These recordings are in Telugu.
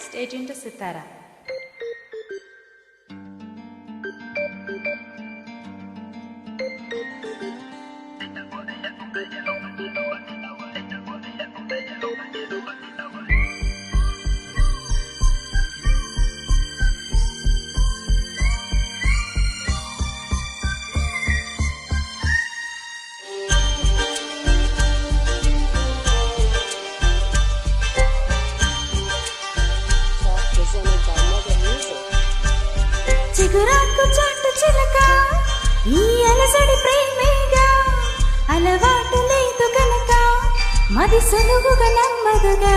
Stay tuned to Sitara. చిగురాకు చాటు చిలక ఈ అలసడి ప్రేమేగా అలవాటు లేదు గనక మది సులువుగా నమ్మదుగా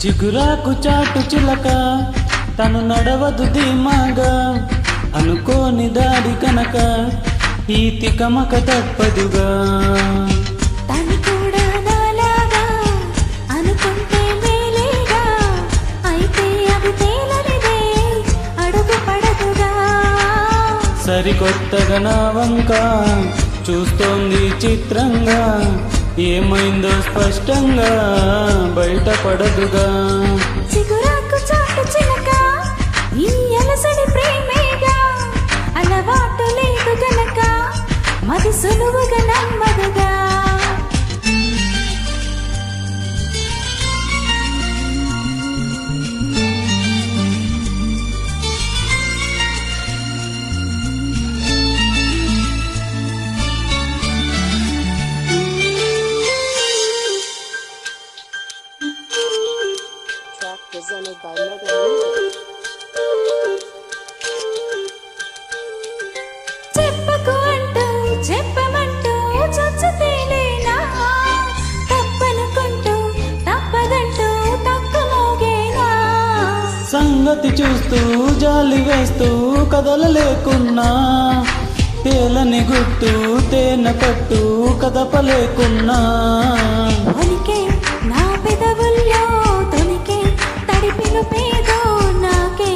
చిగురాకు చాటు చిలక తను నడవదు ధీమాగా అనుకోని దారి కనుక ఈ తికమక తప్పదుగా తను కూడా నాలాగా అనుకుంటే మేలేగా అయితే అది తేలనిదే అడుగు పడదుగా సరికొత్తగా నా వంక చూస్తోంది చిత్రంగా ఏమైందో స్పష్టంగా బయటపడదుగా చిగురాకు చాటు చిలక ఈ అలసడి ప్రేమేగా అలవాటు లేదు గనక మది సులువుగా నమ్మదుగా presented by Mega Music. చెప్పకు అంటూ చెప్పమంటూ చచ్చుతేలేనా తప్పనుకుంటూ తప్పదంటూ తక్కువగేనా సంగతి చూస్తూ జాలి వేస్తూ కదలలేకున్నా తేలని గుట్టు తేనె పట్టు కదపలేకున్నా ఉనికి నా పెదవుల్లో తొనికి తడిపిన పేదో నాకే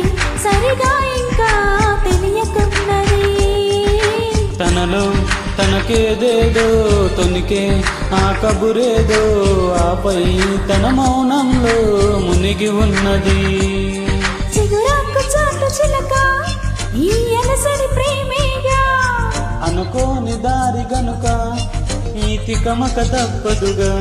సరిగా ఇంకా తెలియకున్నది తనలో తనకేదేదో తొనికే ఆ కబురేదో ఆపై తన మౌనంలో మునిగి ఉన్నది చిగురాకు చాటు చిలక ఈ అలసడి ప్రేమేగా అనుకోని దారి గనుక ఈ తికమక తప్పదుగా